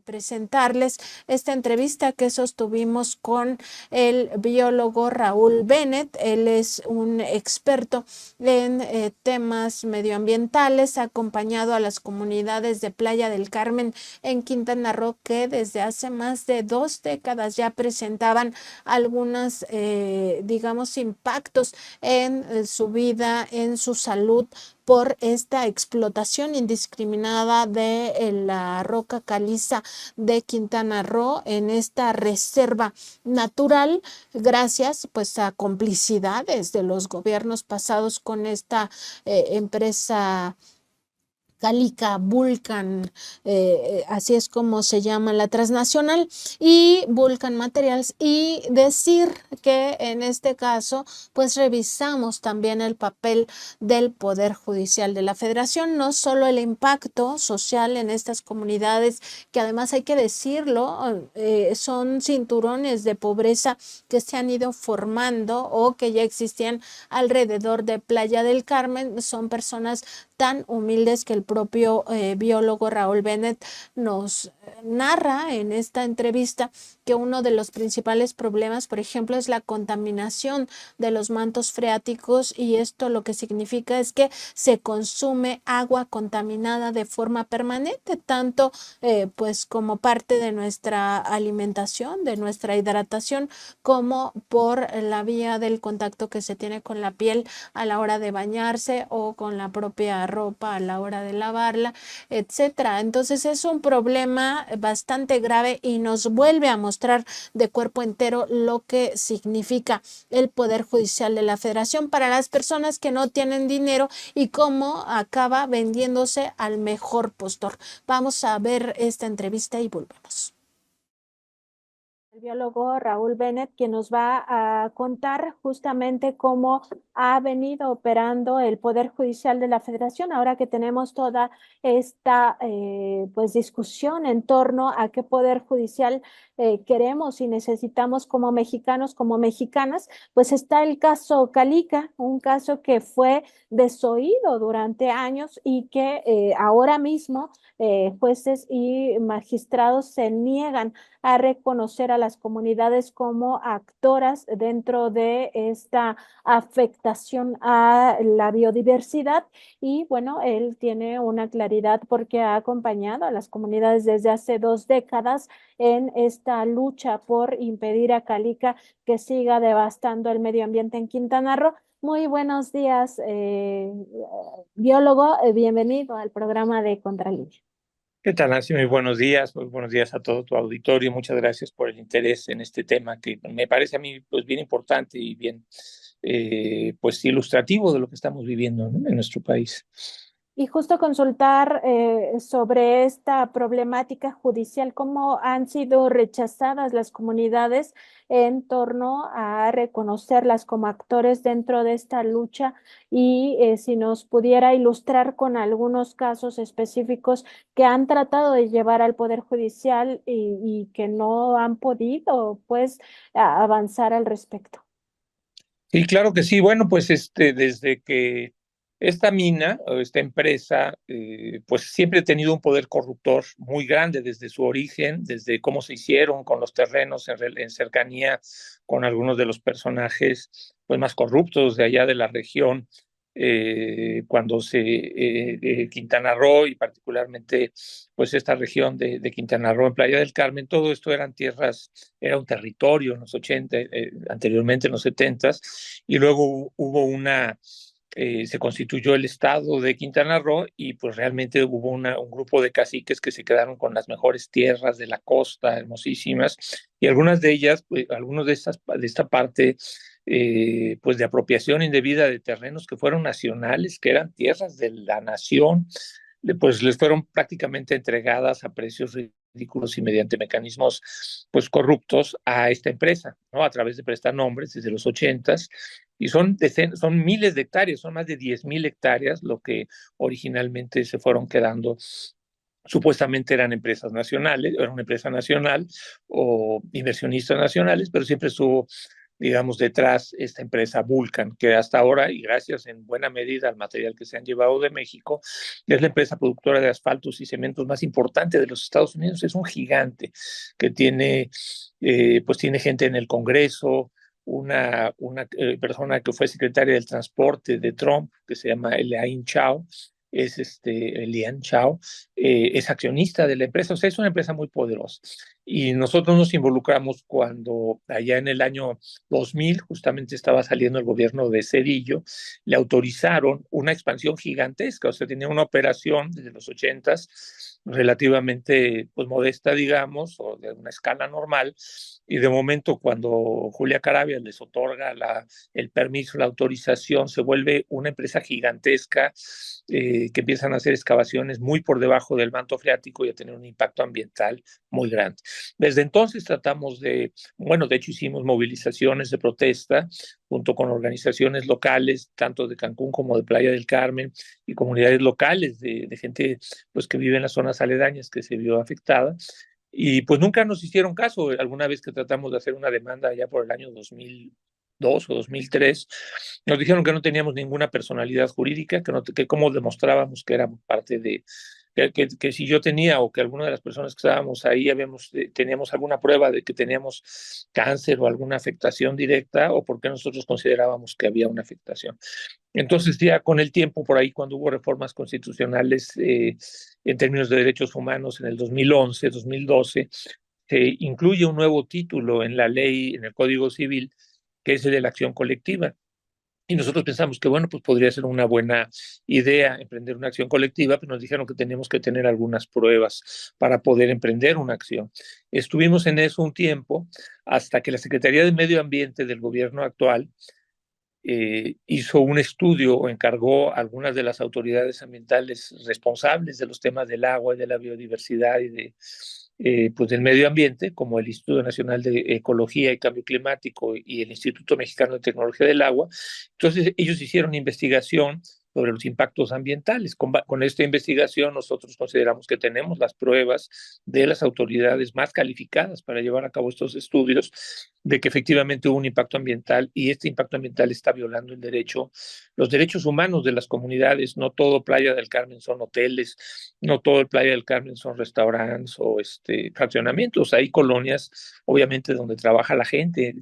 presentarles esta entrevista que sostuvimos con el biólogo Raúl Bennett. Él es un experto en temas medioambientales, ha acompañado a las comunidades de Playa del Carmen en Quintana Roo que desde hace más de 2 décadas ya presentaban algunos, digamos, impactos en su vida, en su salud, por esta explotación indiscriminada de la roca caliza de Quintana Roo en esta reserva natural, gracias pues a complicidades de los gobiernos pasados con esta empresa Calica, Vulcan, así es como se llama la transnacional, y Vulcan Materials, y decir que en este caso pues revisamos también el papel del Poder Judicial de la Federación, no solo el impacto social en estas comunidades, que además hay que decirlo, son cinturones de pobreza que se han ido formando o que ya existían alrededor de Playa del Carmen, son personas tan humildes que el propio biólogo Raúl Bennett nos narra en esta entrevista que uno de los principales problemas, por ejemplo, es la contaminación de los mantos freáticos, y esto lo que significa es que se consume agua contaminada de forma permanente, tanto pues como parte de nuestra alimentación, de nuestra hidratación, como por la vía del contacto que se tiene con la piel a la hora de bañarse o con la propia ropa a la hora de lavarla, etcétera. Entonces es un problema bastante grave y nos vuelve a mostrar de cuerpo entero lo que significa el Poder Judicial de la Federación para las personas que no tienen dinero y cómo acaba vendiéndose al mejor postor. Vamos a ver esta entrevista y volvemos. El biólogo Raúl Bennett, quien nos va a contar justamente cómo ha venido operando el Poder Judicial de la Federación, ahora que tenemos toda esta pues discusión en torno a qué Poder Judicial queremos y necesitamos como mexicanos, como mexicanas. Pues está el caso Calica, un caso que fue desoído durante años y que ahora mismo jueces y magistrados se niegan a reconocer a las comunidades como actoras dentro de esta afectación a la biodiversidad. Y bueno, él tiene una claridad porque ha acompañado a las comunidades desde hace 2 décadas en esta lucha por impedir a Calica que siga devastando el medio ambiente en Quintana Roo. Muy buenos días, biólogo, bienvenido al programa de Contralínea. ¿Qué tal, Nancy? Muy buenos días a todo tu auditorio. Muchas gracias por el interés en este tema que me parece a mí pues bien importante y bien pues ilustrativo de lo que estamos viviendo, ¿no?, en nuestro país. Y justo consultar sobre esta problemática judicial, cómo han sido rechazadas las comunidades en torno a reconocerlas como actores dentro de esta lucha, y si nos pudiera ilustrar con algunos casos específicos que han tratado de llevar al Poder Judicial y que no han podido pues avanzar al respecto. Sí, claro que sí. Bueno, pues desde que esta mina o esta empresa, pues siempre ha tenido un poder corruptor muy grande desde su origen, desde cómo se hicieron con los terrenos en cercanía con algunos de los personajes pues más corruptos de allá de la región, cuando Quintana Roo y particularmente pues esta región de Quintana Roo en Playa del Carmen, todo esto eran tierras, era un territorio en los 80, anteriormente en los 70, y luego se constituyó el estado de Quintana Roo y pues realmente hubo un grupo de caciques que se quedaron con las mejores tierras de la costa, hermosísimas, y algunas de ellas, pues, algunos de esta parte pues de apropiación indebida de terrenos que fueron nacionales, que eran tierras de la nación, pues les fueron prácticamente entregadas a precios ridículos y mediante mecanismos pues corruptos a esta empresa, ¿no?, a través de prestanombres desde los 80s, y son miles de hectáreas, son más de 10,000 hectáreas lo que originalmente se fueron quedando. Supuestamente eran empresas nacionales, era una empresa nacional o inversionistas nacionales, pero siempre estuvo digamos, detrás esta empresa Vulcan, que hasta ahora, y gracias en buena medida al material que se han llevado de México, es la empresa productora de asfaltos y cementos más importante de los Estados Unidos. Es un gigante que tiene, pues tiene gente en el Congreso, una persona que fue secretaria del transporte de Trump, que se llama Elaine Chao, Lian Chao, es accionista de la empresa. O sea, es una empresa muy poderosa. Y nosotros nos involucramos cuando allá en el año 2000, justamente estaba saliendo el gobierno de Cedillo, le autorizaron una expansión gigantesca. O sea, tenía una operación desde los 80s relativamente pues modesta, digamos, o de una escala normal, y de momento cuando Julia Caravia les otorga el permiso, la autorización, se vuelve una empresa gigantesca, que empiezan a hacer excavaciones muy por debajo del manto freático y a tener un impacto ambiental muy grande. Desde entonces tratamos bueno, de hecho hicimos movilizaciones de protesta junto con organizaciones locales, tanto de Cancún como de Playa del Carmen, y comunidades locales de gente pues, que vive en las zonas aledañas que se vio afectada. Y pues nunca nos hicieron caso. Alguna vez que tratamos de hacer una demanda ya por el año 2002 o 2003, nos dijeron que no teníamos ninguna personalidad jurídica, que cómo demostrábamos que éramos parte que si yo tenía o que alguna de las personas que estábamos ahí teníamos alguna prueba de que teníamos cáncer o alguna afectación directa, o porque nosotros considerábamos que había una afectación. Entonces, ya con el tiempo, por ahí, cuando hubo reformas constitucionales en términos de derechos humanos en el 2011, 2012, se incluye un nuevo título en la ley, en el Código Civil, que es el de la acción colectiva. Y nosotros pensamos que, bueno, pues podría ser una buena idea emprender una acción colectiva, pero nos dijeron que teníamos que tener algunas pruebas para poder emprender una acción. Estuvimos en eso un tiempo hasta que la Secretaría de Medio Ambiente del gobierno actual hizo un estudio o encargó a algunas de las autoridades ambientales responsables de los temas del agua y de la biodiversidad y pues del medio ambiente, como el Instituto Nacional de Ecología y Cambio Climático y el Instituto Mexicano de Tecnología del Agua. Entonces, ellos hicieron investigación sobre los impactos ambientales. Con esta investigación nosotros consideramos que tenemos las pruebas de las autoridades más calificadas para llevar a cabo estos estudios de que efectivamente hubo un impacto ambiental, y este impacto ambiental está violando los derechos humanos de las comunidades. No todo Playa del Carmen son hoteles, no todo el Playa del Carmen son restaurantes o fraccionamientos. Hay colonias, obviamente, donde trabaja la gente,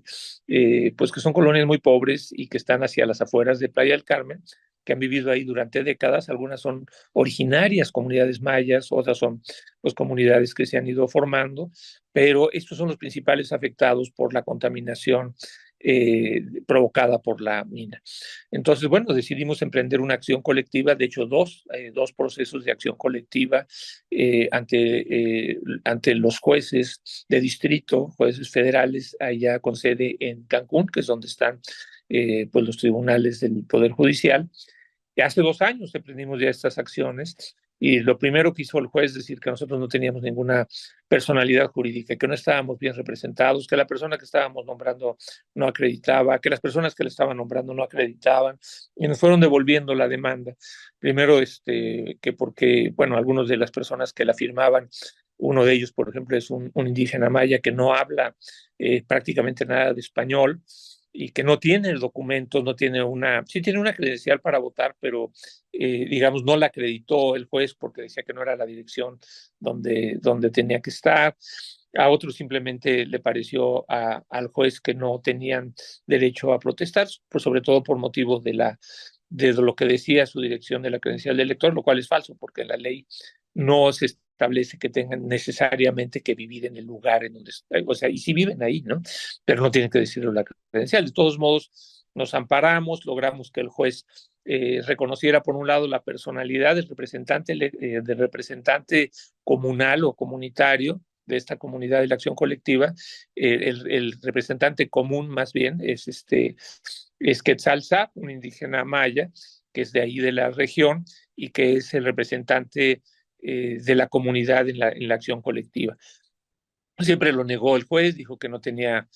pues que son colonias muy pobres y que están hacia las afueras de Playa del Carmen, que han vivido ahí durante décadas. Algunas son originarias, comunidades mayas, otras son pues comunidades que se han ido formando, pero estos son los principales afectados por la contaminación provocada por la mina. Entonces, bueno, decidimos emprender una acción colectiva, de hecho dos procesos de acción colectiva ante los jueces de distrito, jueces federales, allá con sede en Cancún, que es donde están pues los tribunales del Poder Judicial. Y hace 2 años emprendimos ya estas acciones, y lo primero que hizo el juez es decir que nosotros no teníamos ninguna personalidad jurídica, que no estábamos bien representados, que la persona que estábamos nombrando no acreditaba, que las personas que le estaban nombrando no acreditaban, y nos fueron devolviendo la demanda. Primero, que porque, bueno, algunos de las personas que la firmaban, uno de ellos, por ejemplo, es un indígena maya que no habla prácticamente nada de español, y que no tiene documentos, no tiene sí tiene una credencial para votar, pero digamos no la acreditó el juez porque decía que no era la dirección donde tenía que estar. A otros simplemente le pareció al juez que no tenían derecho a protestar, pues sobre todo por motivos de lo que decía su dirección de la credencial de elector, lo cual es falso, porque la ley no se establece que tengan necesariamente que vivir en el lugar en donde están. O sea, y si viven ahí, ¿no? Pero no tienen que decirlo la credencial. De todos modos, nos amparamos, logramos que el juez reconociera, por un lado, la personalidad del representante comunal o comunitario de esta comunidad de la acción colectiva. El representante común, más bien, es Quetzal Sap, un indígena maya, que es de ahí de la región y que es el representante de la comunidad en la acción colectiva. Siempre lo negó el juez, dijo que no tenía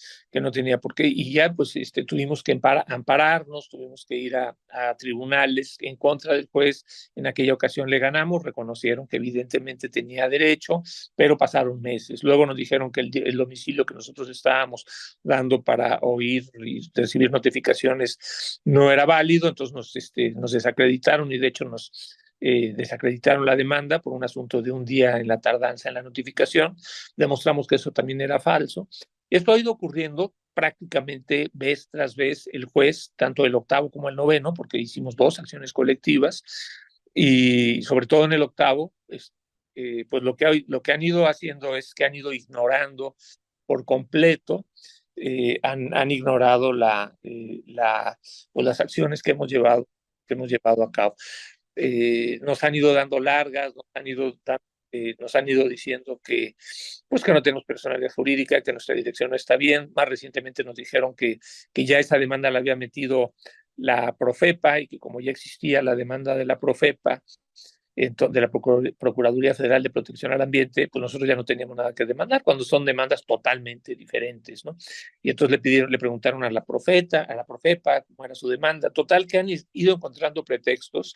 por qué, y ya pues tuvimos que ampararnos, tuvimos que ir a tribunales en contra del juez. En aquella ocasión le ganamos, reconocieron que evidentemente tenía derecho, pero pasaron meses. Luego nos dijeron que el domicilio que nosotros estábamos dando para oír y recibir notificaciones no era válido, entonces nos desacreditaron y de hecho nos desacreditaron la demanda por un asunto de un día en la tardanza en la notificación. Demostramos que eso también era falso. Esto ha ido ocurriendo prácticamente vez tras vez. El juez, tanto el octavo como el noveno, porque hicimos dos acciones colectivas, y sobre todo en el octavo, pues lo que han ido haciendo es que han ido ignorando por completo, han ignorado pues las acciones que hemos llevado a cabo. Nos han ido dando largas, nos han ido diciendo pues que no tenemos personalidad jurídica, que nuestra dirección no está bien. Más recientemente nos dijeron que ya esa demanda la había metido la Profepa y que como ya existía la demanda de la Profepa, de la Procuraduría Federal de Protección al Ambiente, pues nosotros ya no teníamos nada que demandar, cuando son demandas totalmente diferentes, ¿no? Y entonces le preguntaron a la Profepa cómo era su demanda. Total, que han ido encontrando pretextos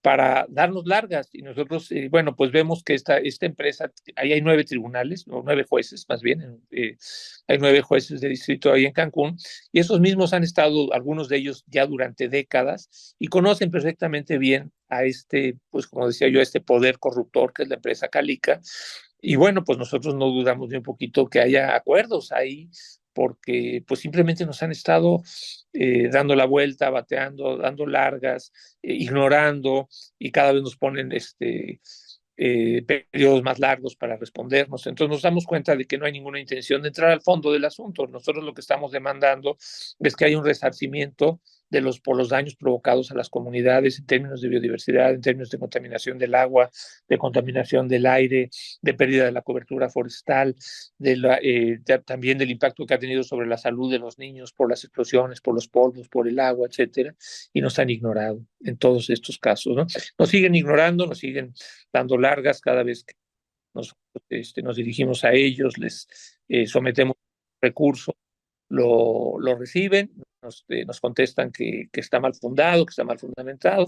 para darnos largas. Y nosotros, bueno, pues vemos que esta empresa, ahí hay 9 tribunales, o 9 jueces más bien, hay 9 jueces de distrito ahí en Cancún, y esos mismos han estado, algunos de ellos ya durante décadas, y conocen perfectamente bien a pues como decía yo, a este poder corruptor que es la empresa Calica. Y bueno, pues nosotros no dudamos ni un poquito que haya acuerdos ahí, porque pues simplemente nos han estado dando la vuelta, bateando, dando largas, ignorando, y cada vez nos ponen periodos más largos para respondernos. Entonces nos damos cuenta de que no hay ninguna intención de entrar al fondo del asunto. Nosotros lo que estamos demandando es que haya un resarcimiento por los daños provocados a las comunidades en términos de biodiversidad, en términos de contaminación del agua, de contaminación del aire, de pérdida de la cobertura forestal, también del impacto que ha tenido sobre la salud de los niños por las explosiones, por los polvos, por el agua, etcétera, y nos han ignorado en todos estos casos, ¿no? Nos siguen ignorando, nos siguen dando largas cada vez que nos dirigimos a ellos, les sometemos recursos, lo reciben, nos contestan que está mal fundado, que está mal fundamentado.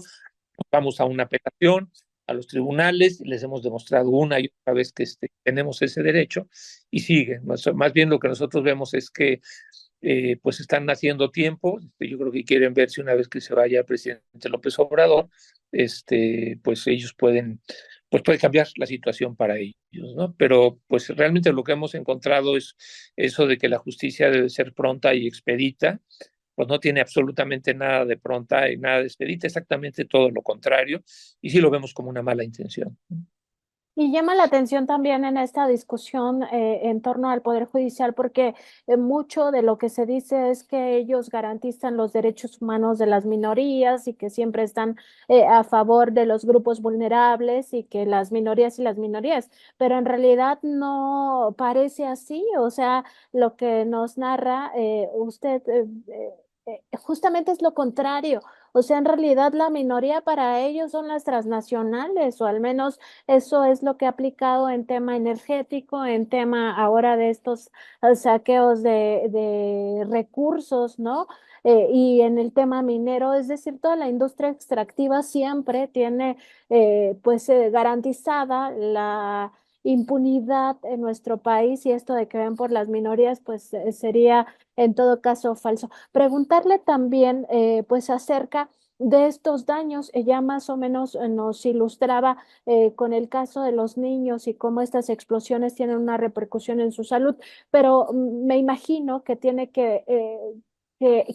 Vamos a una apelación a los tribunales, les hemos demostrado una y otra vez que tenemos ese derecho, y siguen. Más bien lo que nosotros vemos es que pues están haciendo tiempo. Yo creo que quieren ver si una vez que se vaya el presidente López Obrador, pues ellos pues puede cambiar la situación para ellos, ¿no? Pero pues realmente lo que hemos encontrado es eso de que la justicia debe ser pronta y expedita. Pues no tiene absolutamente nada de pronta y nada de expedita, exactamente todo lo contrario, y sí lo vemos como una mala intención. Y llama la atención también en esta discusión en torno al Poder Judicial, porque mucho de lo que se dice es que ellos garantizan los derechos humanos de las minorías y que siempre están a favor de los grupos vulnerables y que las minorías, pero en realidad no parece así. O sea, lo que nos narra usted justamente es lo contrario. O sea, en realidad la minoría para ellos son las transnacionales, o al menos eso es lo que ha aplicado en tema energético, en tema ahora de estos saqueos de recursos, ¿no? Y en el tema minero, es decir, toda la industria extractiva siempre tiene pues garantizada la impunidad en nuestro país, y esto de que ven por las minorías pues sería en todo caso falso. Preguntarle también pues acerca de estos daños. Ella más o menos nos ilustraba con el caso de los niños y cómo estas explosiones tienen una repercusión en su salud, pero me imagino que tiene que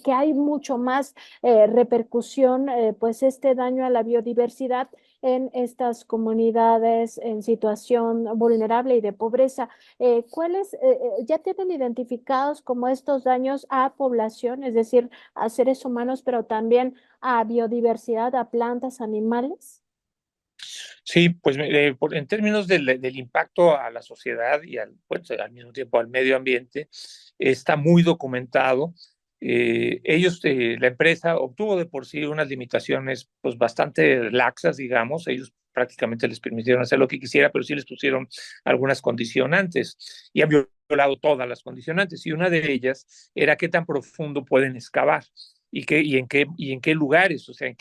hay mucho más repercusión, pues este daño a la biodiversidad en estas comunidades en situación vulnerable y de pobreza. ¿Cuáles ya tienen identificados como estos daños a población, es decir, a seres humanos, pero también a biodiversidad, a plantas, animales? Sí, pues en términos del impacto a la sociedad y pues, al mismo tiempo al medio ambiente, está muy documentado. La empresa obtuvo de por sí unas limitaciones pues bastante laxas, digamos. Ellos prácticamente les permitieron hacer lo que quisiera, pero sí les pusieron algunas condicionantes y han violado todas las condicionantes. Y una de ellas era qué tan profundo pueden excavar y en qué lugares, o sea,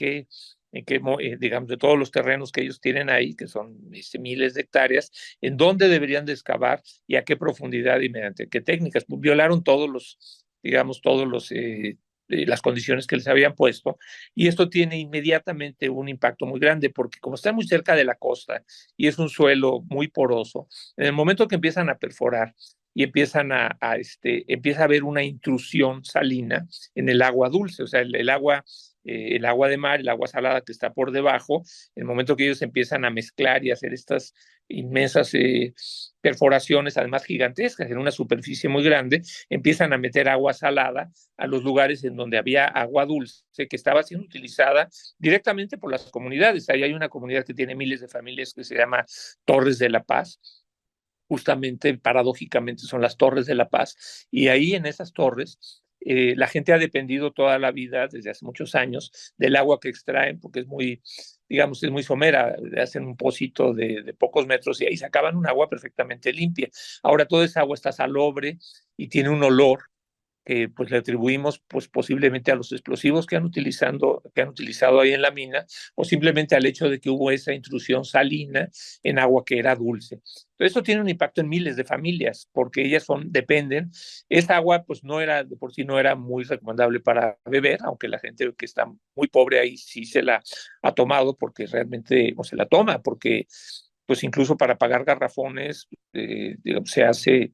digamos, de todos los terrenos que ellos tienen ahí, que son miles de hectáreas, en dónde deberían de excavar y a qué profundidad y mediante qué técnicas. Violaron digamos, las condiciones que les habían puesto, y esto tiene inmediatamente un impacto muy grande, porque como está muy cerca de la costa y es un suelo muy poroso, en el momento que empiezan a perforar y empieza a haber una intrusión salina en el agua dulce, o sea, el agua de mar, el agua salada que está por debajo, en el momento que ellos empiezan a mezclar y hacer estas inmensas perforaciones, además gigantescas, en una superficie muy grande, empiezan a meter agua salada a los lugares en donde había agua dulce que estaba siendo utilizada directamente por las comunidades. Ahí hay una comunidad que tiene miles de familias que se llama Torres de la Paz, justamente paradójicamente son las Torres de la Paz, y ahí en esas torres la gente ha dependido toda la vida, desde hace muchos años, del agua que extraen, porque digamos, es muy somera, hacen un pocito de pocos metros y ahí sacaban un agua perfectamente limpia. Ahora toda esa agua está salobre y tiene un olor que pues le atribuimos pues posiblemente a los explosivos que han utilizado ahí en la mina, o simplemente al hecho de que hubo esa intrusión salina en agua que era dulce. Entonces, esto tiene un impacto en miles de familias, porque ellas dependen. Esta agua pues de por sí no era muy recomendable para beber, aunque la gente que está muy pobre ahí sí se la ha tomado, porque realmente, o se la toma, porque pues incluso para pagar garrafones digamos, se hace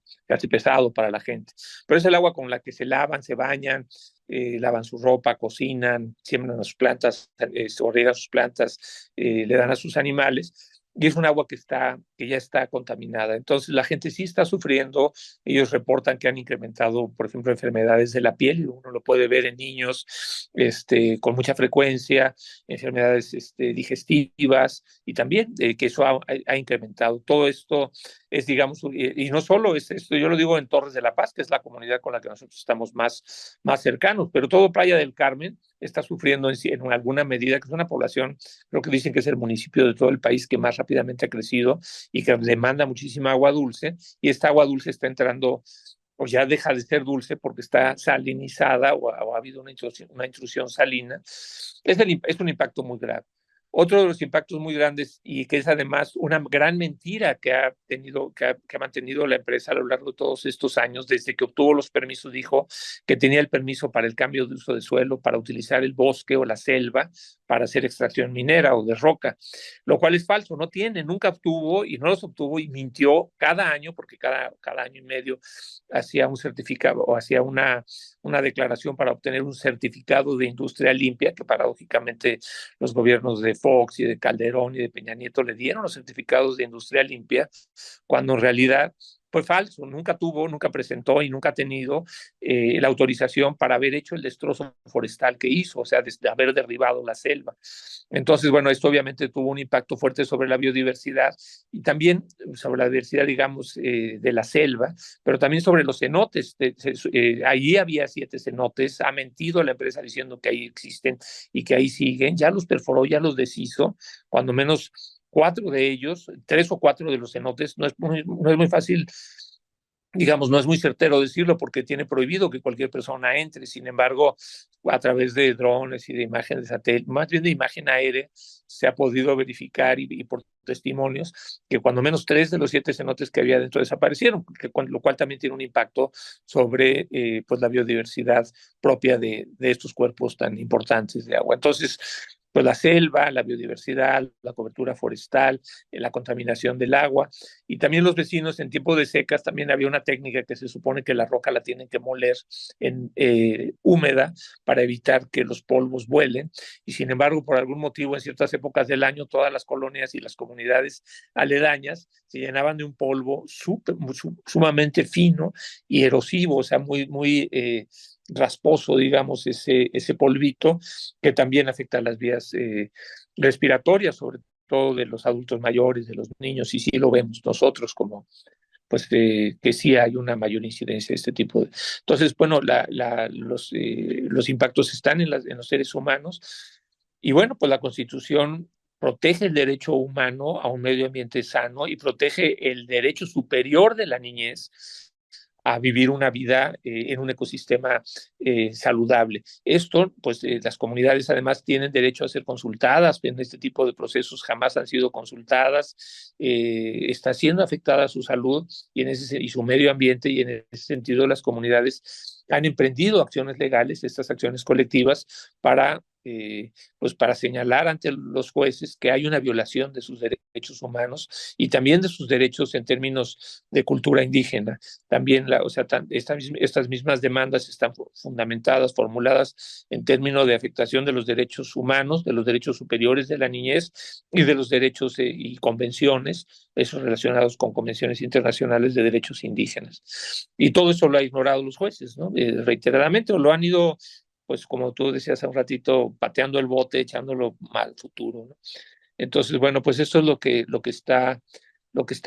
pesado para la gente. Pero es el agua con la que se lavan, se bañan, lavan su ropa, cocinan, siembran a sus plantas, riegan sus plantas, le dan a sus animales. Y es un agua que ya está contaminada. Entonces la gente sí está sufriendo. Ellos reportan que han incrementado, por ejemplo, enfermedades de la piel. Uno lo puede ver en niños con mucha frecuencia, enfermedades digestivas, y también que eso ha incrementado. Todo esto es, digamos, y no solo es esto, yo lo digo en Torres de la Paz, que es la comunidad con la que nosotros estamos más cercanos, pero todo Playa del Carmen está sufriendo en alguna medida, que es una población, creo que dicen que es el municipio de todo el país que más rápidamente ha crecido y que demanda muchísima agua dulce, y esta agua dulce está entrando o ya deja de ser dulce porque está salinizada o ha habido una intrusión salina. Es un impacto muy grave. Otro de los impactos muy grandes, y que es además una gran mentira que ha mantenido la empresa a lo largo de todos estos años, desde que obtuvo los permisos, dijo que tenía el permiso para el cambio de uso de suelo, para utilizar el bosque o la selva, para hacer extracción minera o de roca, lo cual es falso, no tiene, nunca obtuvo y no los obtuvo, y mintió cada año, porque cada año y medio hacía un certificado o hacía una declaración para obtener un certificado de industria limpia, que paradójicamente los gobiernos de Fox y de Calderón y de Peña Nieto le dieron los certificados de industria limpia, cuando en realidad fue falso, nunca presentó y nunca ha tenido la autorización para haber hecho el destrozo forestal que hizo, o sea, de haber derribado la selva. Entonces, bueno, esto obviamente tuvo un impacto fuerte sobre la biodiversidad y también sobre la diversidad, digamos, de la selva, pero también sobre los cenotes. Allí había 7 cenotes, ha mentido la empresa diciendo que ahí existen y que ahí siguen, ya los perforó, ya los deshizo, cuando menos 4 de ellos, 3 o 4 de los cenotes, no es muy fácil, digamos, no es muy certero decirlo porque tiene prohibido que cualquier persona entre. Sin embargo, a través de drones y de imágenes de satélite, más bien de imagen aérea, se ha podido verificar y por testimonios que cuando menos 3 de los 7 cenotes que había dentro desaparecieron, lo cual también tiene un impacto sobre pues la biodiversidad propia de estos cuerpos tan importantes de agua. Entonces, pues la selva, la biodiversidad, la cobertura forestal, la contaminación del agua, y también los vecinos en tiempo de secas. También había una técnica que se supone que la roca la tienen que moler húmeda para evitar que los polvos vuelen, y sin embargo por algún motivo en ciertas épocas del año todas las colonias y las comunidades aledañas se llenaban de un polvo sumamente fino y erosivo, o sea, muy rasposo, digamos, ese polvito, que también afecta a las vías respiratorias, sobre todo de los adultos mayores, de los niños, y sí lo vemos nosotros como, pues, que sí hay una mayor incidencia de este tipo de... Entonces, bueno, los impactos están en los seres humanos, y bueno, pues la Constitución protege el derecho humano a un medio ambiente sano y protege el derecho superior de la niñez a vivir una vida en un ecosistema saludable. Esto, pues las comunidades además tienen derecho a ser consultadas en este tipo de procesos, jamás han sido consultadas, está siendo afectada su salud y su medio ambiente, y en ese sentido las comunidades han emprendido acciones legales, estas acciones colectivas, para pues para señalar ante los jueces que hay una violación de sus derechos humanos y también de sus derechos en términos de cultura indígena. También, o sea, estas mismas demandas están fundamentadas, formuladas en términos de afectación de los derechos humanos, de los derechos superiores de la niñez y de los derechos y convenciones, esos relacionados con convenciones internacionales de derechos indígenas. Y todo eso lo han ignorado los jueces, ¿no? Reiteradamente, o lo han ido, pues como tú decías hace un ratito, pateando el bote, echándolo al futuro, ¿no? Entonces, bueno, pues eso es lo que está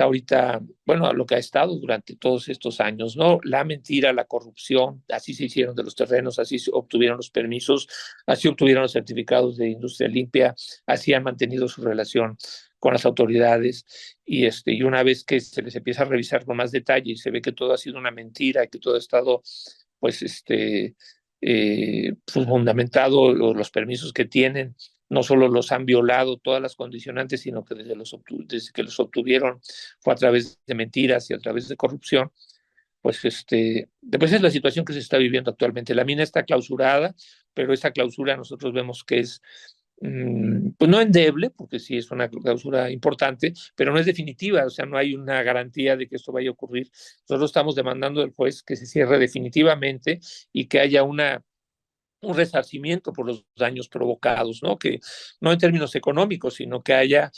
ahorita, bueno, lo que ha estado durante todos estos años, ¿no? La mentira, la corrupción, así se hicieron de los terrenos, así se obtuvieron los permisos, así obtuvieron los certificados de industria limpia, así han mantenido su relación con las autoridades, y una vez que se les empieza a revisar con más detalle y se ve que todo ha sido una mentira, que todo ha estado, pues, pues fundamentado, los permisos que tienen no solo los han violado todas las condicionantes, sino que desde que los obtuvieron fue a través de mentiras y a través de corrupción. Pues después es la situación que se está viviendo actualmente. La mina está clausurada, pero esa clausura nosotros vemos que es, pues no endeble, porque sí es una clausura importante, pero no es definitiva, o sea, no hay una garantía de que esto vaya a ocurrir. Nosotros estamos demandando del juez que se cierre definitivamente y que haya un resarcimiento por los daños provocados, ¿no? Que no en términos económicos, sino que haya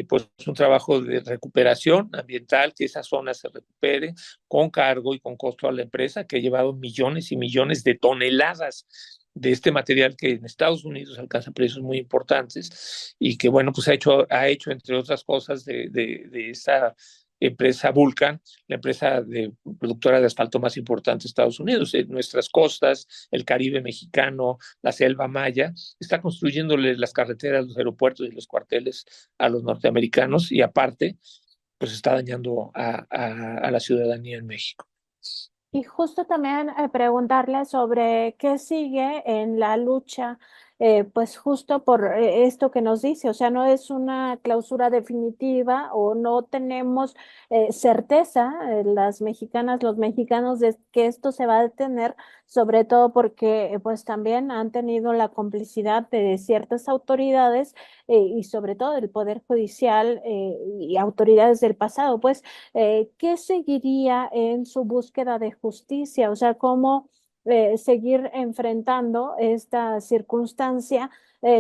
pues un trabajo de recuperación ambiental, que esa zona se recupere con cargo y con costo a la empresa, que ha llevado millones y millones de toneladas de este material que en Estados Unidos alcanza precios muy importantes y que, bueno, pues ha hecho entre otras cosas, de esa empresa Vulcan, la empresa productora de asfalto más importante de Estados Unidos. En nuestras costas, el Caribe mexicano, la selva maya, está construyéndole las carreteras, los aeropuertos y los cuarteles a los norteamericanos, y aparte, pues está dañando a la ciudadanía en México. Y justo también preguntarle sobre qué sigue en la lucha, pues justo por esto que nos dice, o sea, no es una clausura definitiva o no tenemos certeza, las mexicanas, los mexicanos, de que esto se va a detener, sobre todo porque pues también han tenido la complicidad de ciertas autoridades y sobre todo del Poder Judicial y autoridades del pasado, pues ¿qué seguiría en su búsqueda de justicia? O sea, ¿cómo seguir enfrentando esta circunstancia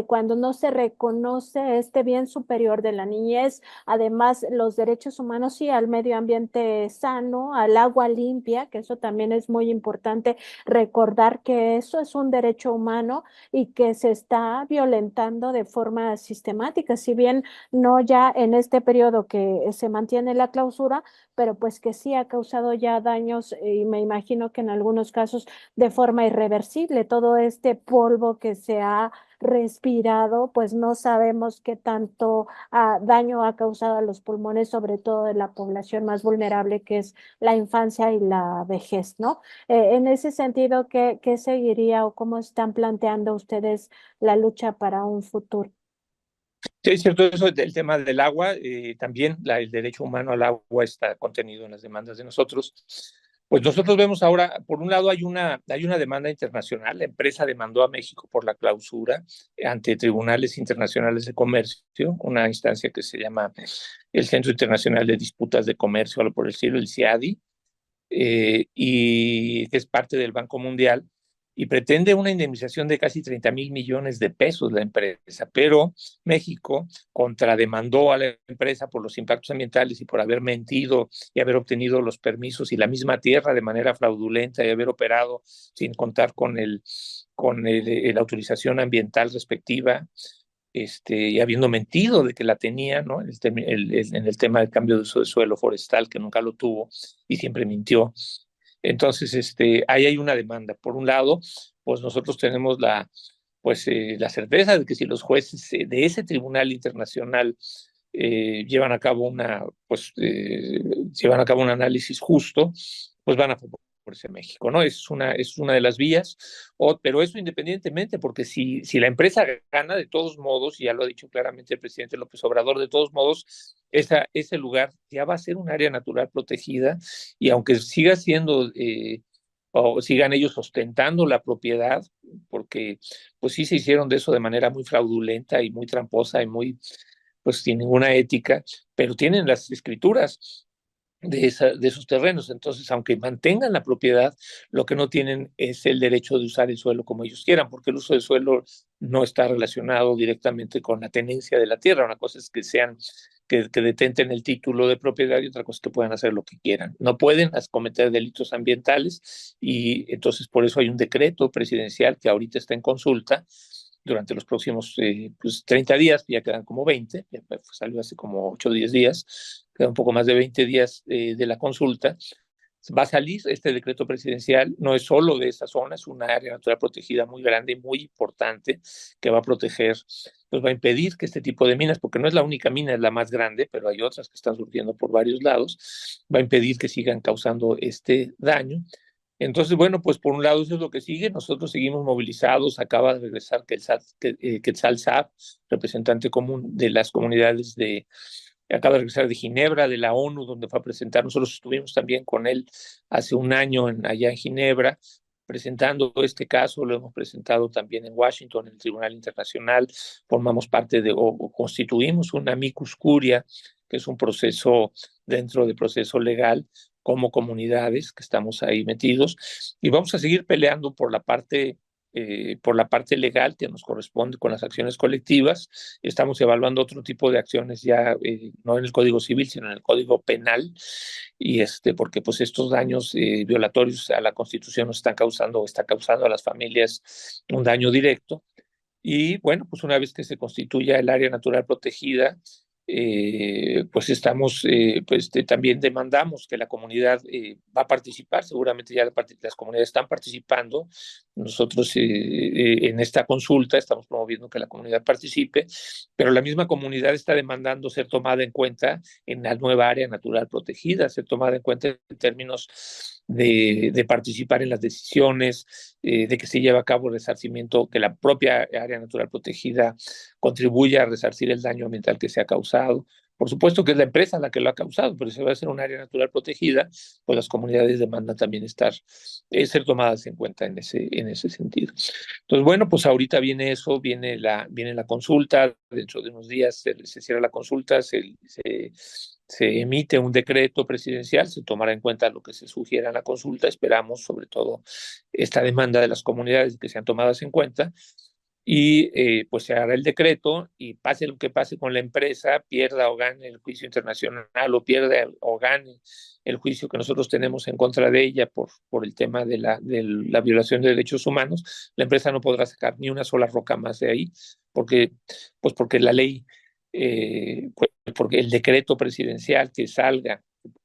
cuando no se reconoce este bien superior de la niñez? Además, los derechos humanos, sí, al medio ambiente sano, al agua limpia, que eso también es muy importante recordar que eso es un derecho humano y que se está violentando de forma sistemática, si bien no ya en este periodo que se mantiene la clausura, pero pues que sí ha causado ya daños y me imagino que en algunos casos de forma irreversible. Todo este polvo que se ha respirado, pues no sabemos qué tanto daño ha causado a los pulmones, sobre todo de la población más vulnerable, que es la infancia y la vejez, ¿no? En ese sentido, ¿qué seguiría o cómo están planteando ustedes la lucha para un futuro? Sí, es cierto eso del tema del agua. También el derecho humano al agua está contenido en las demandas de nosotros. Pues nosotros vemos ahora, por un lado hay una demanda internacional. La empresa demandó a México por la clausura ante tribunales internacionales de comercio, una instancia que se llama el Centro Internacional de Disputas de Comercio, algo por el estilo, el CIADI, y que es parte del Banco Mundial, y pretende una indemnización de casi 30,000 millones de pesos la empresa, pero México contrademandó a la empresa por los impactos ambientales y por haber mentido y haber obtenido los permisos y la misma tierra de manera fraudulenta y haber operado sin contar con la autorización ambiental respectiva, y habiendo mentido de que la tenía, ¿no? En el tema del cambio de uso de suelo forestal, que nunca lo tuvo y siempre mintió. Entonces, ahí hay una demanda. Por un lado, pues nosotros tenemos pues la certeza de que si los jueces de ese tribunal internacional llevan a cabo llevan a cabo un análisis justo, pues van a favorecer México, ¿no? Es una de las vías, pero eso independientemente, porque si la empresa gana, de todos modos, y ya lo ha dicho claramente el presidente López Obrador, de todos modos, ese lugar ya va a ser un área natural protegida, y aunque siga siendo o sigan ellos ostentando la propiedad, porque pues sí se hicieron de eso de manera muy fraudulenta y muy tramposa y muy, pues sin ninguna ética, pero tienen las escrituras de esos terrenos. Entonces, aunque mantengan la propiedad, lo que no tienen es el derecho de usar el suelo como ellos quieran, porque el uso del suelo no está relacionado directamente con la tenencia de la tierra. Una cosa es que detenten el título de propiedad y otra cosa es que puedan hacer lo que quieran. No pueden cometer delitos ambientales y entonces por eso hay un decreto presidencial que ahorita está en consulta durante los próximos 30 días, ya quedan como 20, ya salió hace como 8 o 10 días, queda un poco más de 20 días de la consulta. Va a salir este decreto presidencial, no es solo de esa zona, es una área natural protegida muy grande y muy importante que va a proteger, pues va a impedir que este tipo de minas, porque no es la única mina, es la más grande, pero hay otras que están surgiendo por varios lados, va a impedir que sigan causando este daño. Entonces, bueno, pues por un lado eso es lo que sigue, nosotros seguimos movilizados, acaba de regresar Quetzal Saab, representante común de las comunidades acaba de regresar de Ginebra, de la ONU, donde fue a presentar. Nosotros estuvimos también con él hace un año allá en Ginebra, presentando este caso, lo hemos presentado también en Washington, en el Tribunal Internacional, formamos parte o constituimos una amicus curia, que es un proceso dentro del proceso legal, como comunidades que estamos ahí metidos, y vamos a seguir peleando por la parte legal que nos corresponde con las acciones colectivas. Estamos evaluando otro tipo de acciones ya, no en el Código Civil, sino en el Código Penal, y porque pues estos daños violatorios a la Constitución nos están causando o está causando a las familias un daño directo. Y bueno, pues una vez que se constituya el área natural protegida, pues estamos, también demandamos que la comunidad va a participar, seguramente ya las comunidades están participando, nosotros en esta consulta estamos promoviendo que la comunidad participe, pero la misma comunidad está demandando ser tomada en cuenta en la nueva área natural protegida, ser tomada en cuenta en términos de participar en las decisiones, de que se lleve a cabo el resarcimiento, que la propia área natural protegida contribuya a resarcir el daño ambiental que se ha causado. Por supuesto que es la empresa la que lo ha causado, pero si va a ser un área natural protegida, pues las comunidades demandan también ser tomadas en cuenta en ese sentido. Entonces, bueno, pues ahorita viene eso, viene la consulta, dentro de unos días se cierra la consulta, se emite un decreto presidencial, se tomará en cuenta lo que se sugiera en la consulta, esperamos sobre todo esta demanda de las comunidades que sean tomadas en cuenta, y pues se hará el decreto y pase lo que pase con la empresa, pierda o gane el juicio internacional o pierda o gane el juicio que nosotros tenemos en contra de ella por el tema de la violación de derechos humanos, la empresa no podrá sacar ni una sola roca más de ahí, porque la ley, porque el decreto presidencial que salga,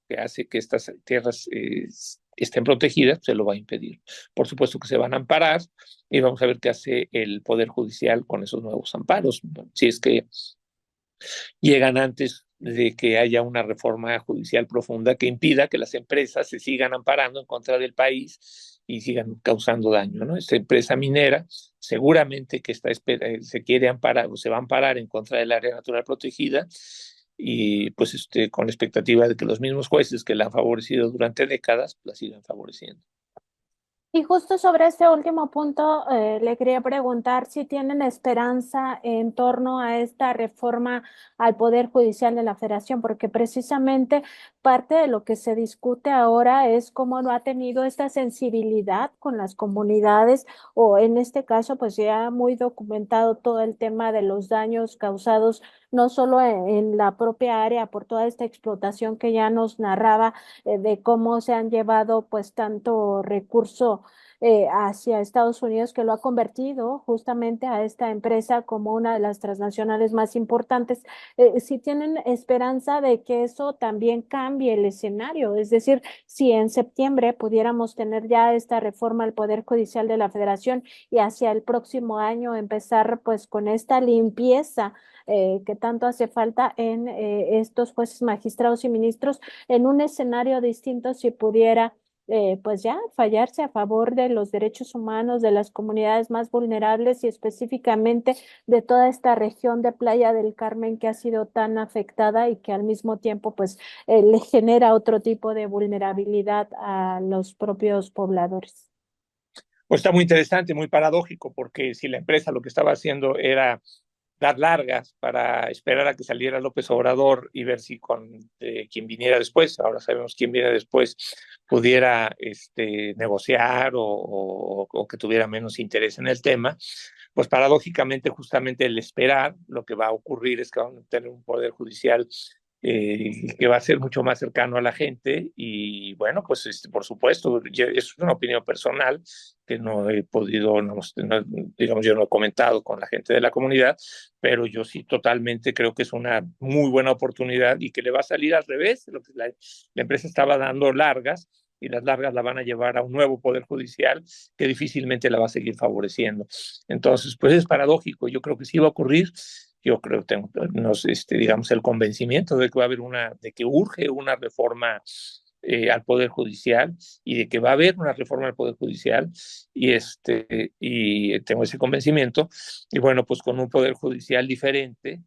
que hace que estas tierras estén protegidas, se lo va a impedir. Por supuesto que se van a amparar y vamos a ver qué hace el Poder Judicial con esos nuevos amparos, si es que llegan antes de que haya una reforma judicial profunda que impida que las empresas se sigan amparando en contra del país y sigan causando daño, ¿no? Esta empresa minera seguramente que se quiere amparar o se va a amparar en contra del área natural protegida y pues con la expectativa de que los mismos jueces que la han favorecido durante décadas la sigan favoreciendo. Y justo sobre este último punto, le quería preguntar si tienen esperanza en torno a esta reforma al Poder Judicial de la Federación, porque precisamente parte de lo que se discute ahora es cómo no ha tenido esta sensibilidad con las comunidades, o en este caso, pues ya muy documentado todo el tema de los daños causados, no solo en la propia área por toda esta explotación que ya nos narraba, de cómo se han llevado pues tanto recurso hacia Estados Unidos, que lo ha convertido justamente a esta empresa como una de las transnacionales más importantes. Si tienen esperanza de que eso también cambie el escenario, es decir, si en septiembre pudiéramos tener ya esta reforma al Poder Judicial de la Federación y hacia el próximo año empezar pues con esta limpieza que tanto hace falta en estos jueces, magistrados y ministros, en un escenario distinto, si pudiera pues ya fallarse a favor de los derechos humanos de las comunidades más vulnerables y específicamente de toda esta región de Playa del Carmen que ha sido tan afectada y que al mismo tiempo pues le genera otro tipo de vulnerabilidad a los propios pobladores. Pues está muy interesante, muy paradójico, porque si la empresa lo que estaba haciendo era dar largas para esperar a que saliera López Obrador y ver si con quien viniera después, ahora sabemos quién viene después, pudiera negociar o que tuviera menos interés en el tema, pues paradójicamente justamente el esperar lo que va a ocurrir es que van a tener un poder judicial que va a ser mucho más cercano a la gente y bueno, pues por supuesto, es una opinión personal que no he podido, digamos, yo no he comentado con la gente de la comunidad, pero yo sí totalmente creo que es una muy buena oportunidad y que le va a salir al revés, lo que la empresa estaba dando largas y las largas la van a llevar a un nuevo poder judicial que difícilmente la va a seguir favoreciendo. Entonces, pues es paradójico, yo creo que sí va a ocurrir, yo creo, tengo, digamos, el convencimiento de que va a haber de que urge una reforma al Poder Judicial y de que va a haber una reforma al Poder Judicial y tengo ese convencimiento y bueno, pues con un Poder Judicial diferente,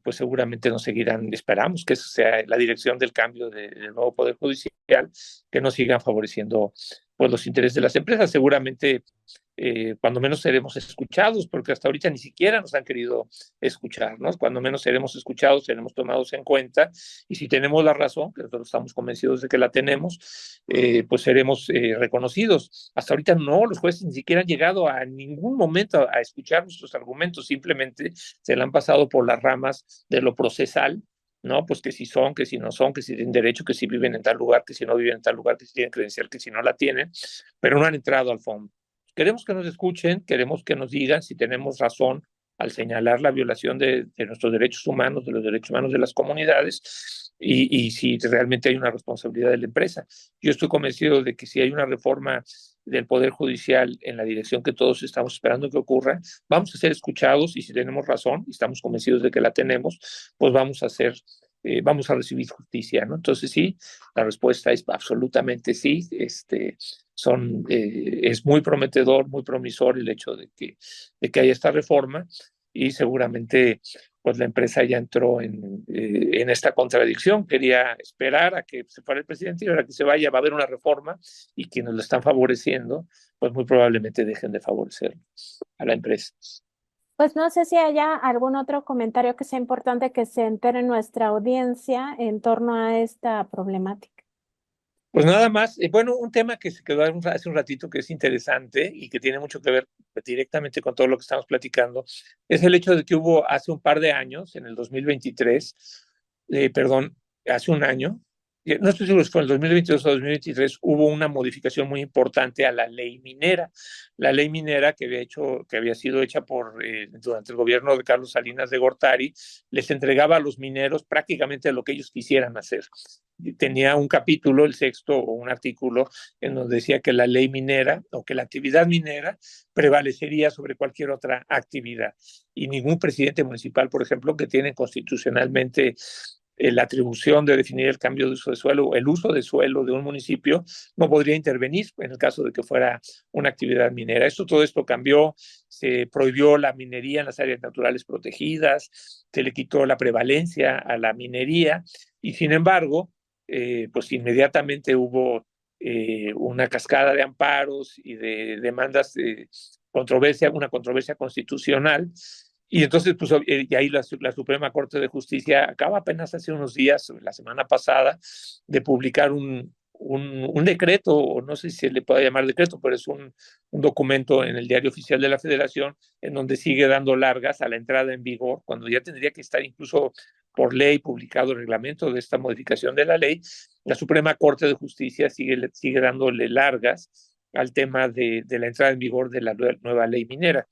pues seguramente nos seguirán, esperamos que esa sea la dirección del cambio del nuevo Poder Judicial, que nos sigan favoreciendo pues los intereses de las empresas. Seguramente cuando menos seremos escuchados, porque hasta ahorita ni siquiera nos han querido escuchar, ¿no? Cuando menos seremos escuchados, seremos tomados en cuenta, y si tenemos la razón, que nosotros estamos convencidos de que la tenemos, pues seremos reconocidos. Hasta ahorita no, los jueces ni siquiera han llegado a ningún momento a escuchar nuestros argumentos, simplemente se le han pasado por las ramas de lo procesal, ¿no? Pues que si son, que si no son, que si tienen derecho, que si viven en tal lugar, que si no viven en tal lugar, que si tienen credencial, que si no la tienen, pero no han entrado al fondo. Queremos que nos escuchen, queremos que nos digan si tenemos razón al señalar la violación de nuestros derechos humanos, de los derechos humanos de las comunidades, y si realmente hay una responsabilidad de la empresa. Yo estoy convencido de que si hay una reforma del Poder Judicial en la dirección que todos estamos esperando que ocurra, vamos a ser escuchados y si tenemos razón, y estamos convencidos de que la tenemos, pues vamos a recibir justicia, ¿no? Entonces sí, la respuesta es absolutamente sí. Es muy prometedor, muy promisor el hecho de que haya esta reforma y seguramente pues la empresa ya entró en esta contradicción. Quería esperar a que se fuera el presidente y ahora que se vaya va a haber una reforma y quienes lo están favoreciendo, pues muy probablemente dejen de favorecer a la empresa. Pues no sé si haya algún otro comentario que sea importante que se entere nuestra audiencia en torno a esta problemática. Pues nada más, bueno, un tema que se quedó hace un ratito que es interesante y que tiene mucho que ver directamente con todo lo que estamos platicando, es el hecho de que hubo hace un par de años, en el 2023, perdón, hace un año, no estoy seguro si fue en el 2022 o 2023, hubo una modificación muy importante a la ley minera. La ley minera que había sido hecha durante el gobierno de Carlos Salinas de Gortari, les entregaba a los mineros prácticamente lo que ellos quisieran hacer. Tenía un capítulo, el sexto, o un artículo, en donde decía que la ley minera o que la actividad minera prevalecería sobre cualquier otra actividad. Y ningún presidente municipal, por ejemplo, que tiene constitucionalmente la atribución de definir el cambio de uso de suelo, el uso de suelo de un municipio, no podría intervenir en el caso de que fuera una actividad minera. Todo esto cambió, se prohibió la minería en las áreas naturales protegidas, se le quitó la prevalencia a la minería y sin embargo, pues inmediatamente hubo una cascada de amparos y de demandas, una controversia constitucional. Y entonces, pues, y ahí la Suprema Corte de Justicia acaba apenas hace unos días, la semana pasada, de publicar un decreto, o no sé si se le puede llamar decreto, pero es un documento en el Diario Oficial de la Federación, en donde sigue dando largas a la entrada en vigor, cuando ya tendría que estar incluso por ley publicado el reglamento de esta modificación de la ley. La Suprema Corte de Justicia sigue dándole largas al tema de la entrada en vigor de la nueva ley minera.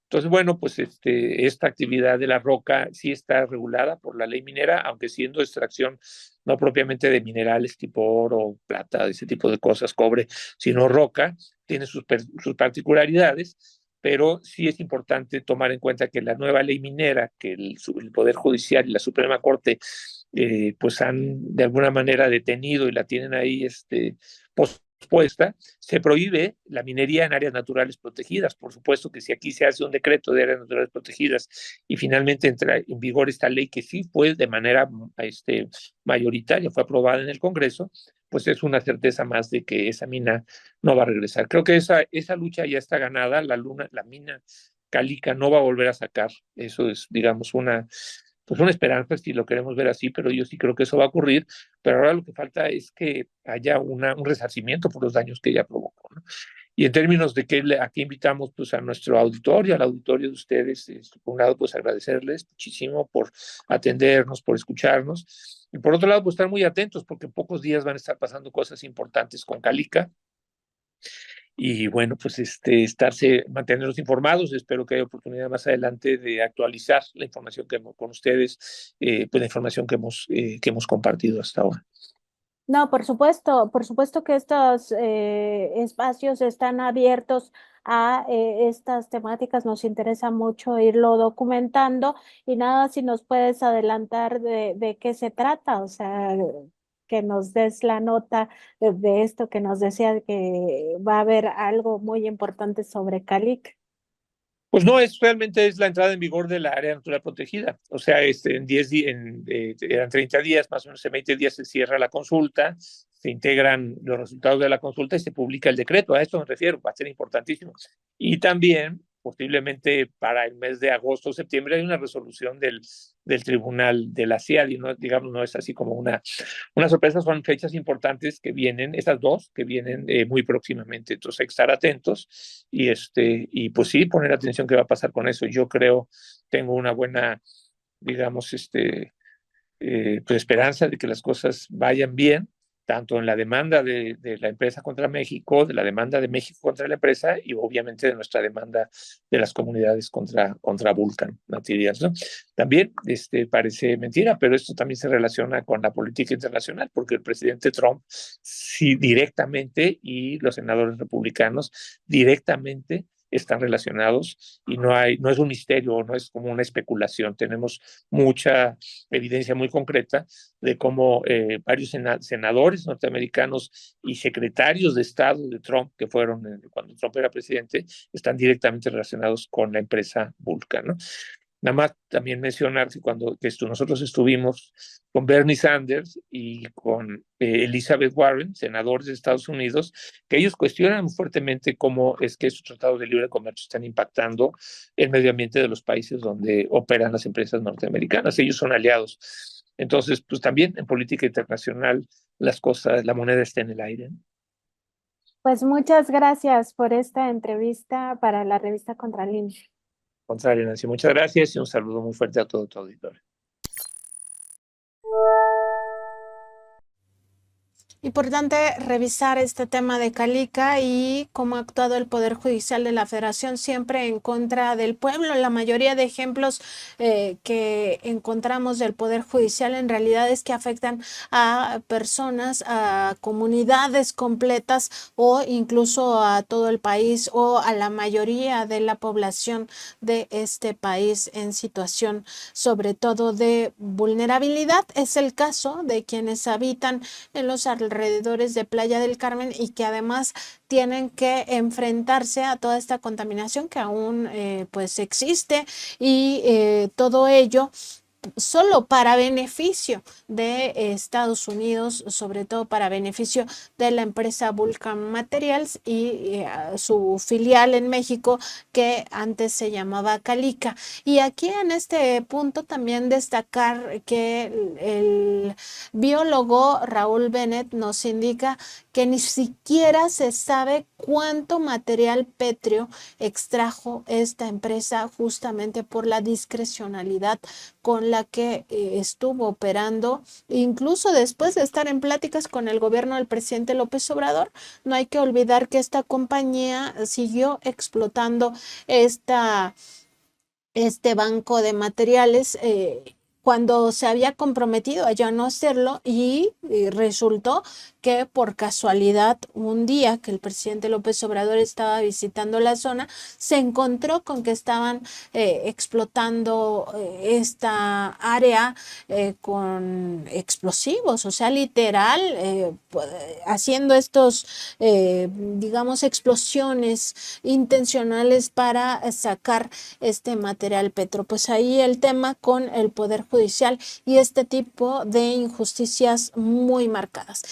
Entonces, bueno, pues esta actividad de la roca sí está regulada por la ley minera, aunque siendo extracción no propiamente de minerales tipo oro, plata, ese tipo de cosas, cobre, sino roca, tiene sus particularidades, pero sí es importante tomar en cuenta que la nueva ley minera, que el Poder Judicial y la Suprema Corte pues han de alguna manera detenido y la tienen ahí pospuesta, se prohíbe la minería en áreas naturales protegidas. Por supuesto que si aquí se hace un decreto de áreas naturales protegidas y finalmente entra en vigor esta ley que sí fue de manera mayoritaria, fue aprobada en el Congreso, pues es una certeza más de que esa mina no va a regresar. Creo que esa lucha ya está ganada, la mina Calica no va a volver a sacar, eso es, digamos, pues una esperanza si lo queremos ver así, pero yo sí creo que eso va a ocurrir, pero ahora lo que falta es que haya un resarcimiento por los daños que ella provocó, ¿no? Y en términos de que aquí invitamos pues a nuestro auditorio, al auditorio de ustedes, por un lado pues agradecerles muchísimo por atendernos, por escucharnos, y por otro lado pues estar muy atentos porque en pocos días van a estar pasando cosas importantes con Calica, y bueno, pues mantenerlos informados. Espero que haya oportunidad más adelante de actualizar la información con ustedes, pues la información que hemos compartido hasta ahora. No, por supuesto que estos espacios están abiertos a estas temáticas. Nos interesa mucho irlo documentando y nada, si nos puedes adelantar de qué se trata, o sea, que nos des la nota de esto que nos decía que va a haber algo muy importante sobre Calic. Pues no, realmente es la entrada en vigor de la área natural protegida. O sea, en 10 días, eran 30 días, más o menos en 20 días se cierra la consulta, se integran los resultados de la consulta y se publica el decreto. A esto me refiero, va a ser importantísimo. Y también, posiblemente para el mes de agosto o septiembre, hay una resolución del Tribunal de la CIADI, ¿no? Digamos, no es así como una sorpresa, son fechas importantes que vienen, esas dos que vienen muy próximamente. Entonces hay que estar atentos y pues sí, poner atención qué va a pasar con eso. Yo creo, tengo una buena, digamos, pues esperanza de que las cosas vayan bien, tanto en la demanda de la empresa contra México, de la demanda de México contra la empresa y obviamente de nuestra demanda de las comunidades contra Vulcan Materials, ¿no? También parece mentira, pero esto también se relaciona con la política internacional, porque el presidente Trump sí directamente y los senadores republicanos directamente están relacionados y no es un misterio, no es como una especulación. Tenemos mucha evidencia muy concreta de cómo varios senadores norteamericanos y secretarios de Estado de Trump, que fueron cuando Trump era presidente, están directamente relacionados con la empresa Vulcan, ¿no? Nada más también mencionar que nosotros estuvimos con Bernie Sanders y con Elizabeth Warren, senadores de Estados Unidos, que ellos cuestionan fuertemente cómo es que esos tratados de libre comercio están impactando el medio ambiente de los países donde operan las empresas norteamericanas. Ellos son aliados. Entonces, pues también en política internacional la moneda está en el aire, ¿no? Pues muchas gracias por esta entrevista para la revista Contralínea. Contrario, Nancy, muchas gracias y un saludo muy fuerte a todo tu auditorio. Importante revisar este tema de Calica y cómo ha actuado el Poder Judicial de la Federación siempre en contra del pueblo. La mayoría de ejemplos que encontramos del Poder Judicial en realidad es que afectan a personas, a comunidades completas o incluso a todo el país o a la mayoría de la población de este país en situación sobre todo de vulnerabilidad. Es el caso de quienes habitan en los alrededores de Playa del Carmen y que además tienen que enfrentarse a toda esta contaminación que aún pues existe y todo ello solo para beneficio de Estados Unidos, sobre todo para beneficio de la empresa Vulcan Materials y su filial en México que antes se llamaba Calica. Y aquí en este punto también destacar que el biólogo Raúl Bennett nos indica que ni siquiera se sabe cuánto material pétreo extrajo esta empresa justamente por la discrecionalidad con la la que estuvo operando, incluso después de estar en pláticas con el gobierno del presidente López Obrador. No hay que olvidar que esta compañía siguió explotando este banco de materiales cuando se había comprometido a ya no hacerlo y resultó que por casualidad un día que el presidente López Obrador estaba visitando la zona, se encontró con que estaban explotando esta área con explosivos, o sea, literal, haciendo estos, digamos, explosiones intencionales para sacar este material petro. Pues ahí el tema con el Poder Judicial y este tipo de injusticias muy marcadas.